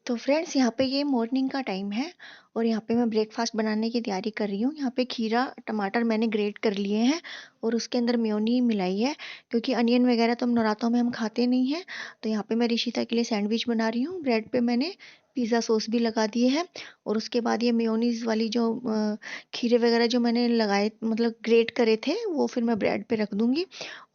तो फ्रेंड्स, यहाँ पे ये मॉर्निंग का टाइम है और यहाँ पे मैं ब्रेकफास्ट बनाने की तैयारी कर रही हूँ। यहाँ पे खीरा टमाटर मैंने ग्रेट कर लिए हैं और उसके अंदर मेयोनी मिलाई है, क्योंकि अनियन वगैरह तो हम नौरातों में हम खाते नहीं हैं। तो यहाँ पे मैं ऋषिता के लिए सैंडविच बना रही हूँ। ब्रेड पे मैंने पिज़्ज़ा सॉस भी लगा दिए है और उसके बाद ये मेयोनीज़ वाली जो खीरे वगैरह जो मैंने लगाए मतलब ग्रेट करे थे, वो फिर मैं ब्रेड पे रख दूँगी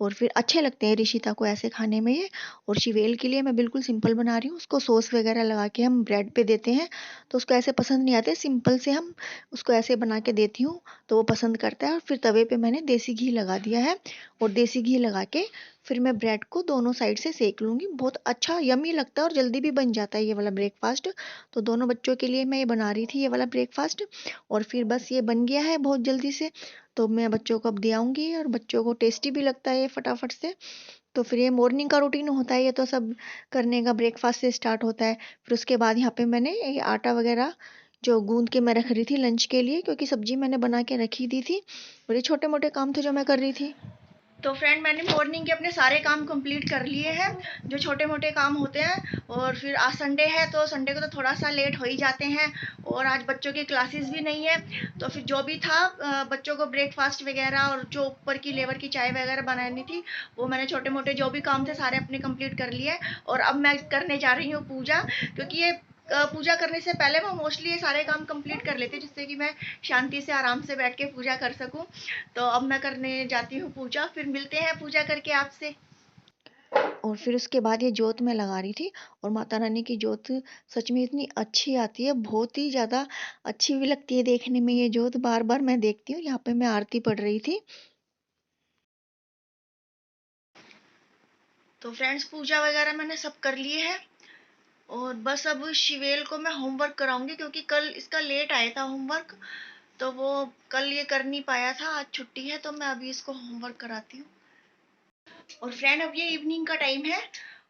और फिर अच्छे लगते हैं ऋषिता को ऐसे खाने में ये। और शिवेल के लिए मैं बिल्कुल सिंपल बना रही हूँ। उसको सॉस वगैरह लगा के हम ब्रेड पे देते हैं तो उसको ऐसे पसंद नहीं आते। सिंपल से हम उसको ऐसे बना के देती हूँ तो वो पसंद करता है। और फिर तवे पे मैंने देसी घी लगा दिया है और देसी घी लगा के फिर मैं ब्रेड को दोनों साइड से सेक लूँगी। बहुत अच्छा यम्मी लगता है और जल्दी भी बन जाता है ये वाला ब्रेकफास्ट। तो दोनों बच्चों के लिए मैं ये बना रही थी ये वाला ब्रेकफास्ट और फिर बस ये बन गया है बहुत जल्दी से। तो मैं बच्चों को अब दे आऊँगी और बच्चों को टेस्टी भी लगता है ये फटाफट से। तो फिर ये मॉर्निंग का रूटीन होता है, ये तो सब करने का ब्रेकफास्ट से स्टार्ट होता है। फिर उसके बाद यहाँ पे मैंने ये आटा वगैरह जो गूंद के मैं रख रही थी लंच के लिए, क्योंकि सब्जी मैंने बना के रखी दी थी और ये छोटे मोटे काम थे जो मैं कर रही थी। तो फ्रेंड, मैंने मॉर्निंग के अपने सारे काम कंप्लीट कर लिए हैं जो छोटे मोटे काम होते हैं। और फिर आज संडे है तो संडे को तो थोड़ा सा लेट हो ही जाते हैं और आज बच्चों की क्लासेस भी नहीं है। तो फिर जो भी था बच्चों को ब्रेकफास्ट वगैरह और जो ऊपर की लेवर की चाय वगैरह बनानी थी, वो मैंने छोटे मोटे जो भी काम थे सारे अपने कंप्लीट कर लिए। और अब मैं करने जा रही हूँ पूजा, क्योंकि ये पूजा करने से पहले मैं मोस्टली ये सारे काम कंप्लीट कर लेती हूँ जिससे कि मैं शांति से आराम से बैठ के पूजा कर सकूँ। तो अब मैं करने जाती हूँ पूजा, फिर मिलते हैं पूजा करके आपसे। और फिर उसके बाद ये जोत मैं लगा रही थी और माता रानी की जोत सच में इतनी अच्छी आती है, बहुत ही ज़्यादा अच्छी भी लगती है देखने में। ये जोत बार बार मैं देखती हूँ। यहाँ पे मैं आरती पढ़ रही थी। तो फ्रेंड्स, पूजा वगैरह मैंने सब कर लिए है और बस अब शिवेल को मैं होमवर्क कराऊंगी, क्योंकि कल इसका लेट आया था होमवर्क। तो वो कल ये कर नहीं पाया था, आज छुट्टी है तो मैं अभी इसको होमवर्क कराती हूँ। और फ्रेंड, अब ये इवनिंग का टाइम है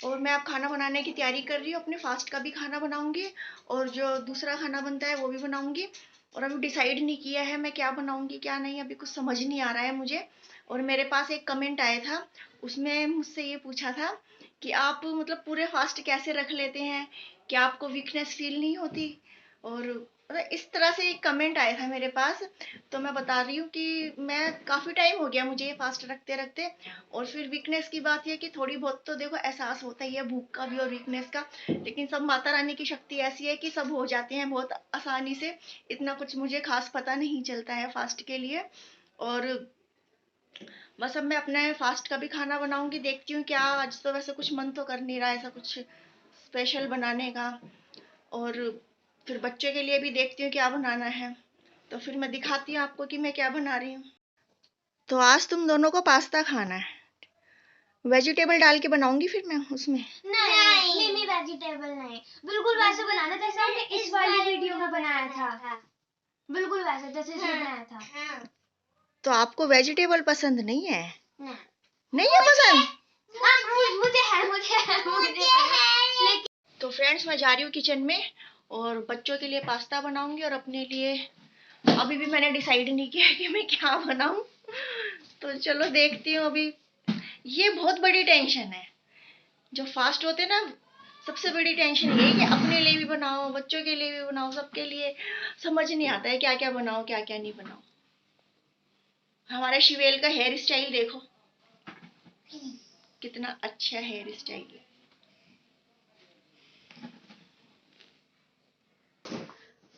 और मैं अब खाना बनाने की तैयारी कर रही हूँ। अपने फास्ट का भी खाना बनाऊंगी और जो दूसरा खाना बनता है वो भी बनाऊंगी। और अभी डिसाइड नहीं किया है मैं क्या बनाऊंगी क्या नहीं, अभी कुछ समझ नहीं आ रहा है मुझे। और मेरे पास एक कमेंट आया था, उसमें मुझसे ये पूछा था कि आप मतलब पूरे फास्ट कैसे रख लेते हैं, क्या आपको वीकनेस फील नहीं होती। और मतलब इस तरह से एक कमेंट आया था मेरे पास। तो मैं बता रही हूँ कि मैं काफ़ी टाइम हो गया मुझे ये फास्ट रखते रखते। और फिर वीकनेस की बात ये कि थोड़ी बहुत तो देखो एहसास होता ही है भूख का भी और वीकनेस का, लेकिन सब माता रानी की शक्ति ऐसी है कि सब हो जाते हैं बहुत आसानी से। इतना कुछ मुझे खास पता नहीं चलता है फास्ट के लिए। और बस अब मैं अपने फास्ट का भी खाना बनाऊंगी, देखती हूँ क्या। आज तो वैसे कुछ मन तो कर नहीं रहा ऐसा कुछ स्पेशल बनाने का। और फिर बच्चे के लिए भी देखती हूँ क्या बनाना है, तो फिर मैं दिखाती हूँ आपको कि मैं क्या बना रही हूँ। तो आज तुम दोनों को पास्ता खाना है, वेजिटेबल डाल के बनाऊंगी फिर मैं उसमें। नहीं वेजिटेबल नहीं, बिल्कुल वैसे बनाना जैसे हमने इस वाली वीडियो में बनाया था। बिल्कुल वैसे जैसे इसमें बनाया था। तो आपको वेजिटेबल पसंद नहीं है? नहीं, नहीं है पसंद? मुझे है। तो फ्रेंड्स, मैं जा रही हूँ किचन में और बच्चों के लिए पास्ता बनाऊंगी और अपने लिए अभी भी मैंने डिसाइड नहीं किया कि मैं क्या बनाऊं। तो चलो देखती हूँ अभी। ये बहुत बड़ी टेंशन है जो फास्ट होते ना, सबसे बड़ी टेंशन ये है कि अपने लिए भी बनाओ बच्चों के लिए भी बनाओ, सबके लिए समझ नहीं आता है क्या क्या बनाओ क्या क्या नहीं बनाओ। हमारे शिवेल का हेयर स्टाइल देखो, कितना अच्छा हेयर स्टाइल है।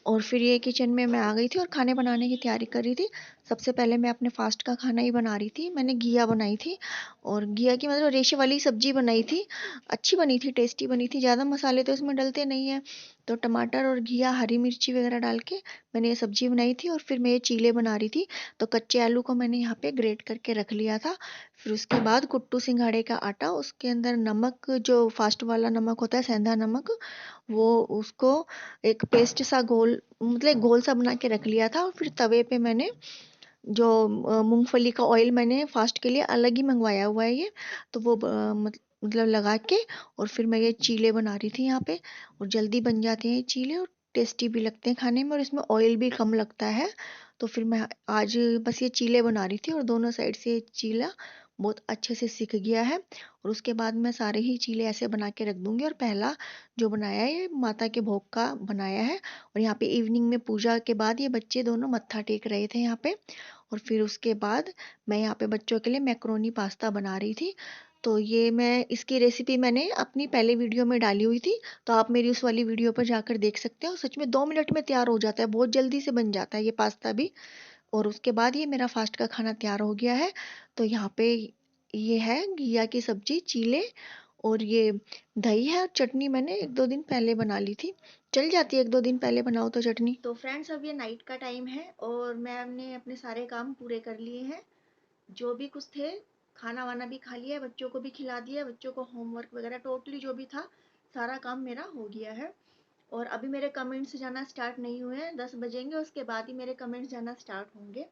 और फिर ये किचन में मैं आ गई थी और खाने बनाने की तैयारी कर रही थी। सबसे पहले मैं अपने फास्ट का खाना ही बना रही थी। मैंने घिया बनाई थी और घिया की मतलब रेशे वाली सब्जी बनाई थी। अच्छी बनी थी, टेस्टी बनी थी। ज़्यादा मसाले तो इसमें डलते नहीं हैं। तो टमाटर और घिया हरी मिर्ची वगैरह डाल के मैंने ये सब्जी बनाई थी और फिर मैं ये चीले बना रही थी। तो कच्चे आलू को मैंने यहाँ पे ग्रेट करके रख लिया था। फिर उसके बाद कुट्टू सिंघाड़े का आटा, उसके अंदर नमक जो फास्ट वाला नमक होता है सेंधा नमक, वो उसको एक पेस्ट सा घोल मतलब घोल सा बना के रख लिया था। और फिर तवे पे मैंने जो मूंगफली का ऑयल मैंने फास्ट के लिए अलग ही मंगवाया हुआ है ये, तो वो मतलब लगा के और फिर मैं ये चीले बना रही थी यहाँ पे। और जल्दी बन जाते हैं ये चीले और टेस्टी भी लगते हैं खाने में और इसमें ऑयल भी कम लगता है। तो फिर मैं आज बस ये चीले बना रही थी और दोनों साइड से चीला बहुत अच्छे से सिक गया है। और उसके बाद मैं सारे ही चीले ऐसे बना के रख दूंगी। और पहला जो बनाया है ये माता के भोग का बनाया है। और यहाँ पे इवनिंग में पूजा के बाद ये बच्चे दोनों मत्था टेक रहे थे यहाँ पे। और फिर उसके बाद मैं यहाँ पे बच्चों के लिए मैक्रोनी पास्ता बना रही थी। तो ये मैं इसकी रेसिपी मैंने अपनी पहले वीडियो में डाली हुई थी, तो आप मेरी उस वाली वीडियो पर जाकर देख सकते हो। सच में 2 मिनट में तैयार हो जाता है, बहुत जल्दी से बन जाता है ये पास्ता भी। और उसके बाद ये मेरा फास्ट का खाना तैयार हो गया है। तो यहाँ पे ये है घिया की सब्जी, चीले, और ये दही है। और चटनी मैंने 1-2 दिन पहले बना ली थी, चल जाती है 1-2 दिन पहले बनाओ तो चटनी। तो फ्रेंड्स अब ये नाइट का टाइम है और मैंने अपने सारे काम पूरे कर लिए हैं। जो भी कुछ थे, खाना वाना भी खा लिया है, बच्चों को भी खिला दिया, बच्चों को होमवर्क वगैरह टोटली जो भी था सारा काम मेरा हो गया है। और अभी मेरे कमेंट्स जाना स्टार्ट नहीं हुए हैं, 10 बजेंगे उसके बाद ही मेरे कमेंट्स जाना स्टार्ट होंगे।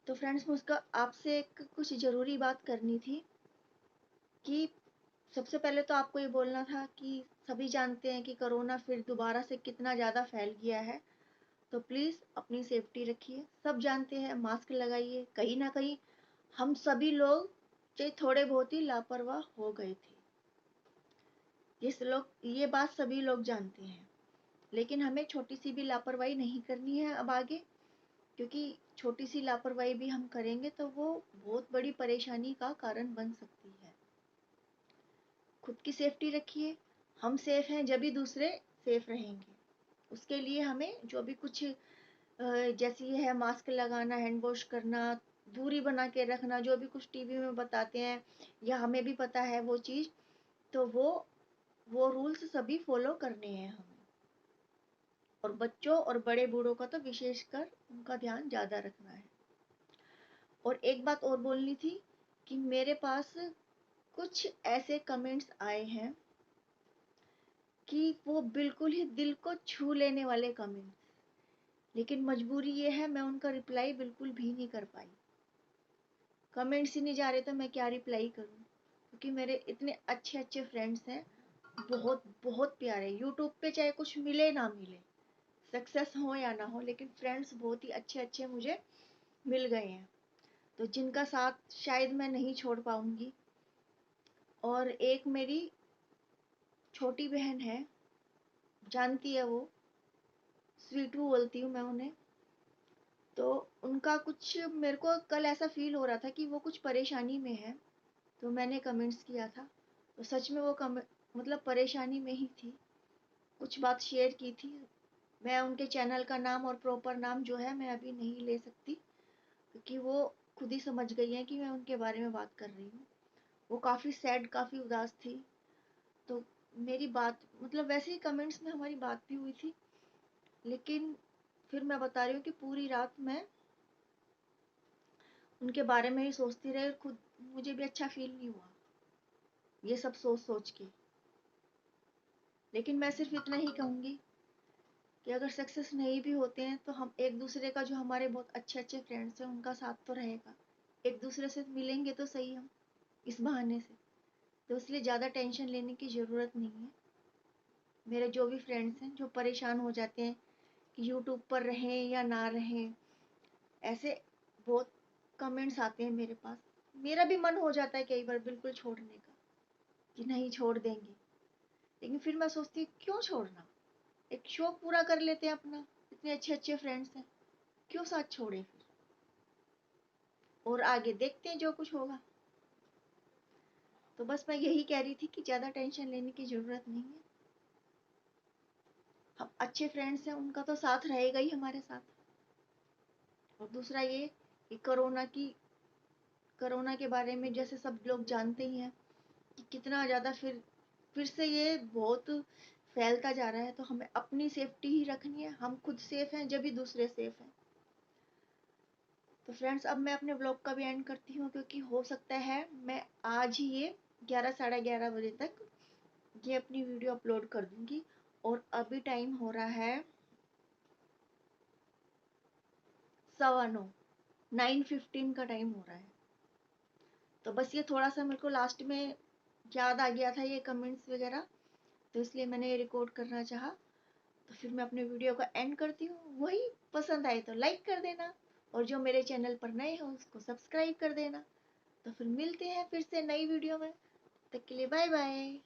तो फ्रेंड्स मुझको आपसे एक कुछ ज़रूरी बात करनी थी कि सबसे पहले तो आपको ये बोलना था कि सभी जानते हैं कि कोरोना फिर दोबारा से कितना ज़्यादा फैल गया है। तो प्लीज़ अपनी सेफ्टी रखिए। सब जानते हैं, मास्क लगाइए। कहीं ना कहीं हम सभी लोग चाहे थोड़े बहुत ही लापरवाह हो गए थे, ये बात सभी लोग जानते हैं। लेकिन हमें छोटी सी भी लापरवाही नहीं करनी है अब आगे, क्योंकि छोटी सी लापरवाही भी हम करेंगे तो वो बहुत बड़ी परेशानी का कारण बन सकती है। खुद की सेफ्टी रखिए। हम सेफ हैं जब भी दूसरे सेफ रहेंगे। उसके लिए हमें जो भी कुछ जैसे ये है मास्क लगाना, हैंड वॉश करना, दूरी बना के रखना, जो भी कुछ टीवी में बताते हैं या हमें भी पता है वो चीज़, तो वो रूल्स सभी फॉलो करने हैं हमें। और बच्चों और बड़े बूढ़ों का तो विशेषकर उनका ध्यान ज़्यादा रखना है। और एक बात और बोलनी थी कि मेरे पास कुछ ऐसे कमेंट्स आए हैं कि वो बिल्कुल ही दिल को छू लेने वाले कमेंट्स, लेकिन मजबूरी ये है मैं उनका रिप्लाई बिल्कुल भी नहीं कर पाई। कमेंट्स ही नहीं जा रहे तो मैं क्या रिप्लाई करूं, क्योंकि मेरे इतने अच्छे अच्छे फ्रेंड्स हैं, बहुत बहुत प्यारे। यूट्यूब पे चाहे कुछ मिले ना मिले, सक्सेस हो या ना हो, लेकिन फ्रेंड्स बहुत ही अच्छे अच्छे मुझे मिल गए हैं, तो जिनका साथ शायद मैं नहीं छोड़ पाऊंगी। और एक मेरी छोटी बहन है, जानती है वो, स्वीटू बोलती हूँ मैं उन्हें। तो उनका कुछ मेरे को कल ऐसा फील हो रहा था कि वो कुछ परेशानी में है, तो मैंने कमेंट्स किया था। तो सच में वो मतलब परेशानी में ही थी, कुछ बात शेयर की थी। मैं उनके चैनल का नाम और प्रॉपर नाम जो है मैं अभी नहीं ले सकती, क्योंकि वो खुद ही समझ गई हैं कि मैं उनके बारे में बात कर रही हूँ। वो काफ़ी सैड, काफ़ी उदास थी। तो मेरी बात मतलब वैसे ही कमेंट्स में हमारी बात भी हुई थी, लेकिन फिर मैं बता रही हूँ कि पूरी रात मैं उनके बारे में ही सोचती रही। खुद मुझे भी अच्छा फील नहीं हुआ ये सब सोच सोच के। लेकिन मैं सिर्फ इतना ही कहूँगी कि अगर सक्सेस नहीं भी होते हैं तो हम एक दूसरे का, जो हमारे बहुत अच्छे अच्छे फ्रेंड्स हैं उनका साथ तो रहेगा। एक दूसरे से मिलेंगे तो सही हम इस बहाने से, तो इसलिए ज़्यादा टेंशन लेने की ज़रूरत नहीं है। मेरे जो भी फ्रेंड्स हैं जो परेशान हो जाते हैं कि यूट्यूब पर रहें या ना रहें, ऐसे बहुत कमेंट्स आते हैं मेरे पास। मेरा भी मन हो जाता है कई बार बिल्कुल छोड़ने का, कि नहीं छोड़ देंगे, लेकिन फिर मैं सोचती हूँ क्यों छोड़ना, एक शौक पूरा कर लेते हैं अपना, इतने अच्छे अच्छे फ्रेंड्स हैं, क्यों साथ छोड़े फिर, और आगे देखते हैं जो कुछ होगा। तो बस मैं यही कह रही थी कि ज़्यादा टेंशन लेने की ज़रूरत नहीं है। हम अच्छे फ्रेंड्स हैं, उनका तो साथ रहेगा ही हमारे साथ। और दूसरा ये कि कोरोना के बारे में जैसे सब लोग जानते ही हैं कि कितना ज़्यादा फिर से ये बहुत फैलता जा रहा है। तो हमें अपनी सेफ्टी ही रखनी है। हम खुद सेफ हैं जब भी दूसरे सेफ हैं। तो फ्रेंड्स अब मैं अपने ब्लॉग का भी एंड करती हूँ, क्योंकि हो सकता है मैं आज ही ये 11 साढ़े 11 बजे तक ये अपनी वीडियो अपलोड कर दूंगी। और अभी टाइम हो रहा है 9:15, 9:15 का टाइम हो रहा है। तो बस ये थोड़ा सा मेरे को लास्ट में याद आ गया था ये कमेंट्स वगैरह, तो इसलिए मैंने ये रिकॉर्ड करना चाहा। तो फिर मैं अपने वीडियो का एंड करती हूँ। वही पसंद आए तो लाइक कर देना, और जो मेरे चैनल पर नए हो उसको सब्सक्राइब कर देना। तो फिर मिलते हैं फिर से नई वीडियो में, तब तक के लिए बाय बाय।